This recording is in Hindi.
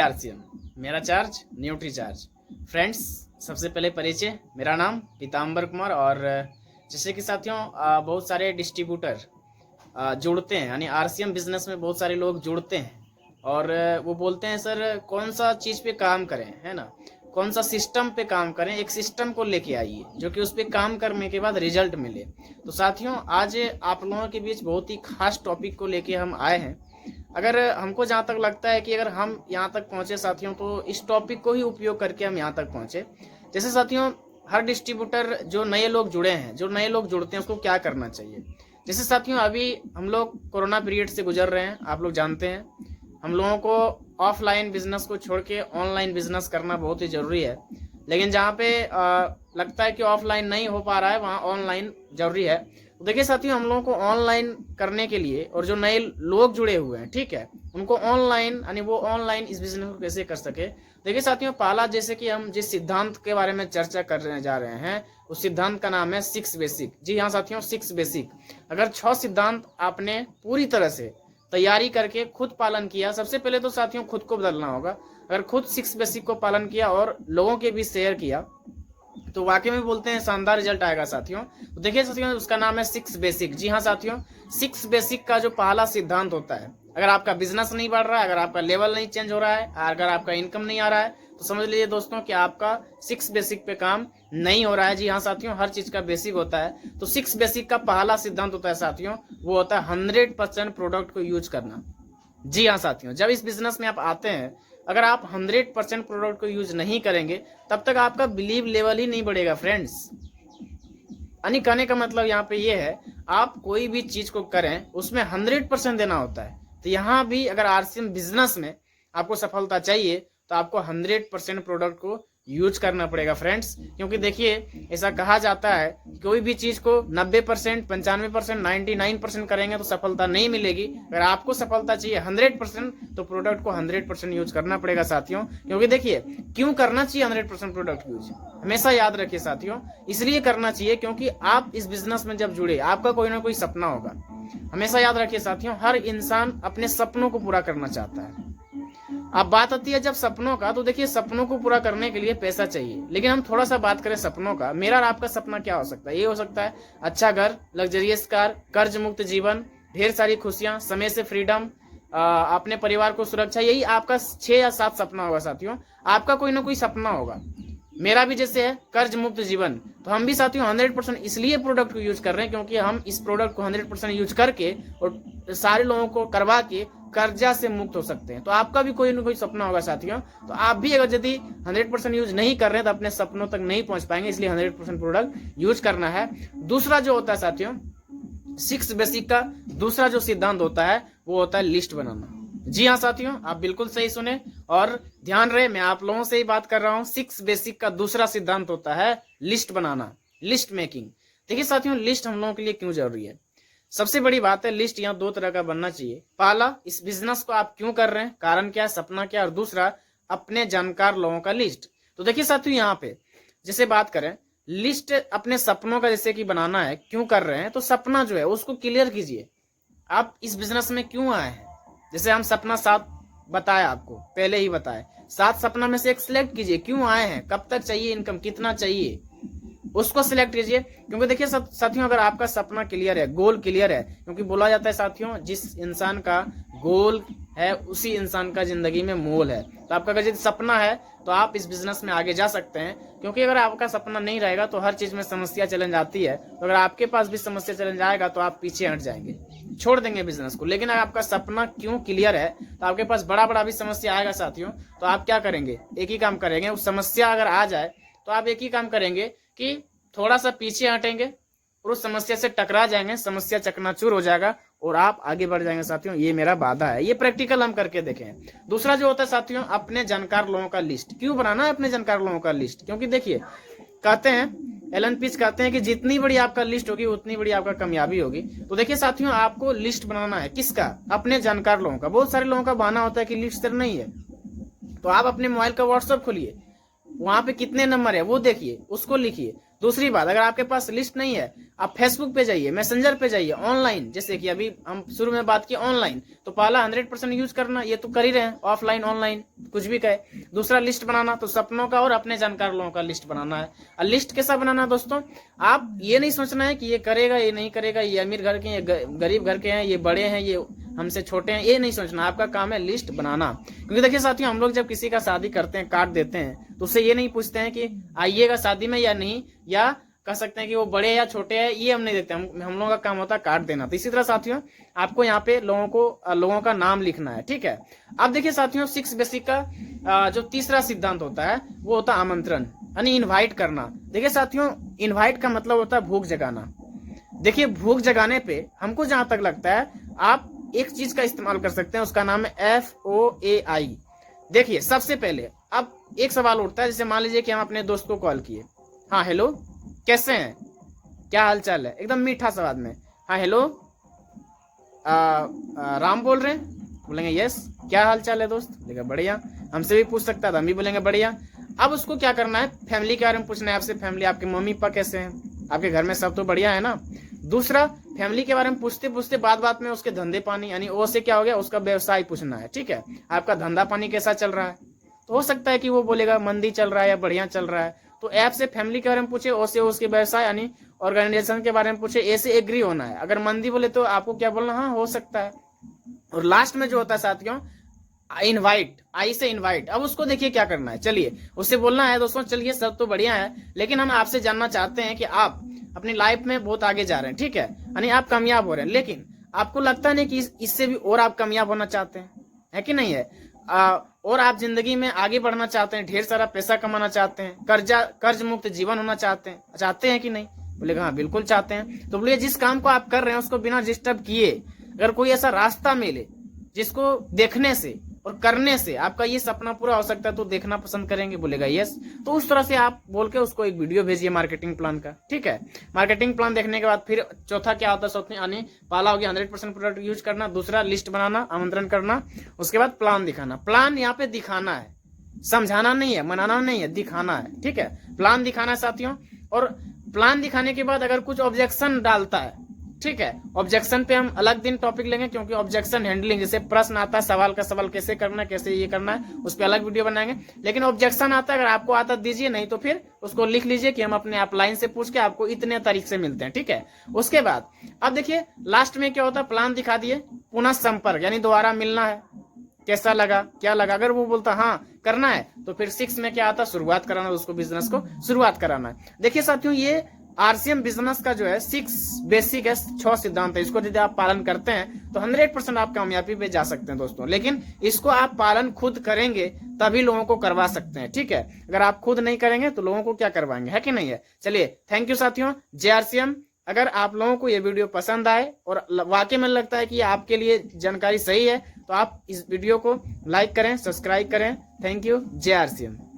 आरसीएम मेरा चार्ज न्यूट्री चार्ज। फ्रेंड्स, सबसे पहले परिचय, मेरा नाम पीताम्बर कुमार। और जैसे कि साथियों बहुत सारे डिस्ट्रीब्यूटर जुड़ते हैं, यानी आरसीएम बिजनेस में बहुत सारे लोग जुड़ते हैं और वो बोलते हैं सर कौन सा चीज़ पे काम करें, है ना, कौन सा सिस्टम पे काम करें, एक सिस्टम को लेके आइए जो कि उस पर काम करने के बाद रिजल्ट मिले। तो साथियों आज आप लोगों के बीच बहुत ही खास टॉपिक को लेके हम आए हैं। अगर हमको जहाँ तक लगता है कि अगर हम यहाँ तक पहुँचे साथियों, तो इस टॉपिक को ही उपयोग करके हम यहाँ तक पहुँचे। जैसे साथियों हर डिस्ट्रीब्यूटर जो नए लोग जुड़े हैं, जो नए लोग जुड़ते हैं, उसको क्या करना चाहिए। जैसे साथियों अभी हम लोग कोरोना पीरियड से गुजर रहे हैं, आप लोग जानते हैं। हम लोगों को ऑफलाइन बिजनेस को छोड़ के ऑनलाइन बिजनेस करना बहुत ही ज़रूरी है, लेकिन जहाँ पे लगता है कि ऑफलाइन नहीं हो पा रहा है वहाँ ऑनलाइन ज़रूरी है। तो देखिए साथियों हम लोगों को ऑनलाइन करने के लिए और जो नए लोग जुड़े हुए हैं, ठीक है, उनको ऑनलाइन यानी वो ऑनलाइन इस बिजनेस को कैसे कर सके। देखिए साथियों पहला, जैसे कि हम जिस सिद्धांत के बारे में चर्चा करने जा रहे हैं उस सिद्धांत का नाम है 6 बेसिक। जी हाँ साथियों, 6 बेसिक। अगर 6 सिद्धांत आपने पूरी तरह से तैयारी करके खुद पालन किया, सबसे पहले तो साथियों खुद को बदलना होगा। अगर खुद 6 बेसिक को पालन किया और लोगों के भी शेयर किया तो वाकई में बोलते हैं शानदार रिजल्ट आएगा साथियों। तो देखिए साथियों उसका नाम है 6 बेसिक। जी हाँ साथियों, 6 बेसिक का जो पहला सिद्धांत होता है, अगर आपका बिजनेस नहीं बढ़ रहा है, अगर आपका लेवल नहीं चेंज हो रहा है, अगर आपका इनकम नहीं आ रहा है, तो समझ लीजिए दोस्तों कि आपका 6 बेसिक पे काम नहीं हो रहा है। जी हाँ साथियों, हर चीज का बेसिक होता है। तो 6 बेसिक का पहला सिद्धांत होता है साथियों, वो होता है 100% प्रोडक्ट को यूज करना। जी हाँ साथियों, जब इस बिजनेस में आप आते हैं, अगर आप 100% प्रोडक्ट को यूज नहीं करेंगे तब तक आपका बिलीव लेवल ही नहीं बढ़ेगा फ्रेंड्स। यानी कहने का मतलब यहाँ पे ये है, आप कोई भी चीज को करें उसमें 100% देना होता है। तो यहाँ भी अगर आरसीएम बिजनेस में आपको सफलता चाहिए तो आपको 100% प्रोडक्ट को यूज करना पड़ेगा फ्रेंड्स। क्योंकि देखिए ऐसा कहा जाता है कि कोई भी चीज को 90%, 95%, 99% करेंगे तो सफलता नहीं मिलेगी। अगर आपको सफलता चाहिए 100% तो प्रोडक्ट को 100% यूज करना पड़ेगा साथियों। क्योंकि देखिए क्यों करना चाहिए 100% प्रोडक्ट यूज, हमेशा याद रखिए साथियों, इसलिए करना चाहिए क्योंकि आप इस बिजनेस में जब जुड़े आपका कोई ना कोई सपना होगा। हमेशा याद रखिए साथियों, हर इंसान अपने सपनों को पूरा करना चाहता है। अब बात आती है जब सपनों का, तो देखिए सपनों को पूरा करने के लिए पैसा चाहिए, लेकिन हम थोड़ा सा बात करें सपनों का। मेरा और आपका सपना क्या हो सकता है? ये हो सकता है अच्छा घर, लग्जरियस कार, कर्ज मुक्त जीवन, ढेर सारी खुशियां, समय से फ्रीडम, अपने परिवार को सुरक्षा। यही आपका 6 या 7 सपना होगा साथियों। आपका कोई ना कोई सपना होगा। मेरा भी जैसे है कर्ज मुक्त जीवन, तो हम भी साथियों 100% इसलिए प्रोडक्ट को यूज कर रहे हैं क्योंकि हम इस प्रोडक्ट को 100% यूज करके और सारे लोगों को करवा के कर्जा से मुक्त हो सकते हैं। तो आपका भी कोई ना कोई सपना होगा साथियों। तो आप भी अगर यदि 100% यूज नहीं कर रहे हैं तो अपने सपनों तक नहीं पहुंच पाएंगे, इसलिए 100% प्रोडक्ट यूज करना है। दूसरा जो होता है साथियों 6 बेसिक का दूसरा जो सिद्धांत होता है वो होता है लिस्ट बनाना। जी हाँ साथियों, आप बिल्कुल सही सुने और ध्यान रहे, मैं आप लोगों से ही बात कर रहा हूँ। 6 बेसिक का दूसरा सिद्धांत होता है लिस्ट बनाना, लिस्ट मेकिंग। देखिए साथियों लिस्ट हम लोगों के लिए क्यों जरूरी है। सबसे बड़ी बात है लिस्ट यहाँ 2 तरह का बनना चाहिए। पहला, इस बिजनेस को आप क्यों कर रहे हैं, कारण क्या है, सपना क्या है, और दूसरा अपने जानकार लोगों का लिस्ट। तो देखिए साथियों यहाँ पे जैसे बात करें लिस्ट अपने सपनों का जैसे कि बनाना है, क्यों कर रहे हैं, तो सपना जो है उसको क्लियर कीजिए। आप इस बिजनेस में क्यों आए हैं, जैसे हम सपना 7 बताया, आपको पहले ही बताया, 7 सपना में से एक सिलेक्ट कीजिए, क्यों आए हैं, कब तक चाहिए इनकम, कितना चाहिए, उसको सिलेक्ट कीजिए। क्योंकि देखिए साथियों अगर आपका सपना क्लियर है, गोल क्लियर है, क्योंकि बोला जाता है साथियों जिस इंसान का गोल है उसी इंसान का जिंदगी में मोल है। तो आपका अगर सपना है तो आप इस बिजनेस में आगे जा सकते हैं। क्योंकि अगर आपका सपना नहीं रहेगा तो हर चीज में समस्या चैलेंज आती है। तो अगर आपके पास भी समस्या चैलेंज आएगा तो आप पीछे हट जाएंगे, छोड़ देंगे बिजनेस को। लेकिन अगर आपका सपना क्यों क्लियर है तो आपके पास बड़ा बड़ा भी समस्या आएगा साथियों, तो आप क्या करेंगे, एक ही काम करेंगे। उस समस्या अगर आ जाए तो आप एक ही काम करेंगे कि थोड़ा सा पीछे हटेंगे और उस समस्या से टकरा जाएंगे, समस्या चकनाचूर हो जाएगा और आप आगे बढ़ जाएंगे साथियों। ये मेरा वादा है, ये प्रैक्टिकल हम करके देखें। दूसरा जो होता है साथियों अपने जानकार लोगों का लिस्ट। क्यों बनाना है अपने जानकार लोगों का लिस्ट, क्योंकि देखिए कहते हैं एलन पीज कहते हैं कि जितनी बड़ी आपका लिस्ट होगी उतनी बड़ी आपका कामयाबी होगी। तो देखिए साथियों आपको लिस्ट बनाना है, किसका, अपने जानकार लोगों का। बहुत सारे लोगों का बहाना होता है कि लिस्ट तर नहीं है, तो आप अपने मोबाइल का व्हाट्सएप खोलिए, वहां पे कितने नंबर है वो देखिए, उसको लिखिए। दूसरी बात, अगर आपके पास लिस्ट नहीं है, आप फेसबुक पे जाइए, मैसेंजर पे जाइए, ऑनलाइन, जैसे कि अभी हम शुरू में बात की ऑनलाइन, तो पहला 100% यूज करना, ये तो कर ही रहे हैं, ऑफलाइन ऑनलाइन कुछ भी कहे। दूसरा लिस्ट बनाना, तो सपनों का और अपने जानकार लोगों का लिस्ट बनाना है। और लिस्ट कैसा बनाना है दोस्तों, आप ये नहीं सोचना है कि ये करेगा ये नहीं करेगा, ये अमीर घर के हैं, ये गरीब घर के हैं, ये बड़े हैं, ये हमसे छोटे हैं, ये नहीं सोचना। आपका काम है लिस्ट बनाना। क्योंकि देखिए साथियों, हम लोग जब किसी का शादी करते हैं, कार्ड देते हैं, तो उससे ये नहीं पूछते हैं कि आइएगा शादी में या नहीं, या कह सकते हैं कि वो बड़े या छोटे हैं, ये हम नहीं देखते। हम लोगों का काम होता है कार्ड देना। तो इसी तरह साथियों, आपको यहाँ पे लोगों का नाम लिखना है, ठीक है। अब देखिए साथियों, 6 बेसिक का जो तीसरा सिद्धांत होता है वो होता है आमंत्रण, यानी इन्वाइट करना। देखिए साथियों, इन्वाइट का मतलब होता है भूख जगाना। देखिए भूख जगाने पे हमको जहां तक लगता है, आप एक चीज का इस्तेमाल कर सकते हैं, उसका नाम है FOAI। देखिए सबसे पहले अब एक सवाल उठता है, जैसे मान लीजिए कि हम अपने दोस्त को कॉल किए, हाँ हेलो कैसे हैं, क्या हाल चाल है, एकदम मीठा सवाल में, हाँ हेलो राम बोल रहे हैं, बोलेंगे यस, क्या हाल चाल है दोस्त, बोलेगा बढ़िया। हमसे भी पूछ सकता था, हम भी बोलेंगे बढ़िया। अब उसको क्या करना है, फैमिली के बारे में पूछना है आपसे, फैमिली आपके मम्मी पापा कैसे हैं, आपके घर में सब तो बढ़िया है ना। दूसरा, फैमिली के बारे में पूछते पूछते बात में उसके धंधे पानी, यानी ओ से क्या हो गया, उसका व्यवसाय पूछना है, ठीक है। आपका धंधा पानी कैसा चल रहा है, तो हो सकता है कि वो बोलेगा मंदी चल रहा है या बढ़िया चल रहा है। तो ऐप से फैमिली के बारे में पूछे, ओ से उसके व्यवसाय यानी ऑर्गेनाइजेशन के बारे में पूछे, ए से एग्री होना है। अगर मंदी बोले तो आपको क्या बोलना, हाँ हो सकता है। और लास्ट में जो होता है साथियों, इनवाइट, आई से इनवाइट। अब उसको देखिए क्या करना है, चलिए उससे बोलना है दोस्तों, चलिए सब तो बढ़िया है, लेकिन हम आपसे जानना चाहते हैं कि आप अपनी लाइफ में बहुत आगे जा रहे हैं, ठीक है, यानी आप कामयाब हो रहे हैं, लेकिन आपको लगता नहीं कि इससे भी और आप कामयाब होना चाहते हैं, है कि नहीं है। और आप जिंदगी में आगे बढ़ना चाहते हैं, ढेर सारा पैसा कमाना चाहते हैं, कर्ज मुक्त जीवन होना चाहते हैं कि नहीं, बोलेगा हाँ बिल्कुल चाहते हैं। तो बोलिए जिस काम को आप कर रहे हैं उसको बिना डिस्टर्ब किए अगर कोई ऐसा रास्ता मिले जिसको देखने से और करने से आपका ये सपना पूरा हो सकता है, तो देखना पसंद करेंगे, बोलेगा यस। तो उस तरह से आप बोल के उसको एक वीडियो भेजिए मार्केटिंग प्लान का, ठीक है। मार्केटिंग प्लान देखने के बाद फिर चौथा क्या होता है सोचने, यानी पहला हो गया 100% प्रोडक्ट यूज करना, दूसरा लिस्ट बनाना, आमंत्रण करना, उसके बाद प्लान दिखाना। प्लान यहाँ पे दिखाना है, समझाना नहीं है, मनाना नहीं है, दिखाना है, ठीक है। प्लान दिखाना है साथियों। और प्लान दिखाने के बाद अगर कुछ ऑब्जेक्शन डालता है, ठीक है, ऑब्जेक्शन पे हम अलग दिन टॉपिक लेंगे, क्योंकि ऑब्जेक्शन हैंडलिंग, जैसे प्रश्न आता है, सवाल का सवाल कैसे करना है, कैसे ये करना है, उस पर अलग वीडियो बनाएंगे। लेकिन ऑब्जेक्शन आता है, अगर आपको आता दीजिए, नहीं तो फिर उसको लिख लीजिए कि हम अपने आप लाइन से पूछ के आपको इतने तारीख से मिलते हैं, ठीक है। उसके बाद अब देखिए लास्ट में क्या होता है, प्लान दिखा दिए, पुनः संपर्क, यानी दोबारा मिलना है, कैसा लगा क्या लगा। अगर वो बोलता हाँ करना है, तो फिर 6 में क्या आता है, शुरुआत कराना, उसको बिजनेस को शुरुआत कराना है। देखिए साथियों, ये RCM बिजनेस का जो है 6 बेसिक है, 6 सिद्धांत है। इसको यदि आप पालन करते हैं तो 100% आप कामयाबी पे जा सकते हैं दोस्तों। लेकिन इसको आप पालन खुद करेंगे तभी लोगों को करवा सकते हैं, ठीक है। अगर आप खुद नहीं करेंगे तो लोगों को क्या करवाएंगे, है कि नहीं है। चलिए थैंक यू साथियों, जय RCM। अगर आप लोगों को ये वीडियो पसंद आए और वाकई में लगता है कि आपके लिए जानकारी सही है, तो आप इस वीडियो को लाइक करें, सब्सक्राइब करें। थैंक यू, जय RCM।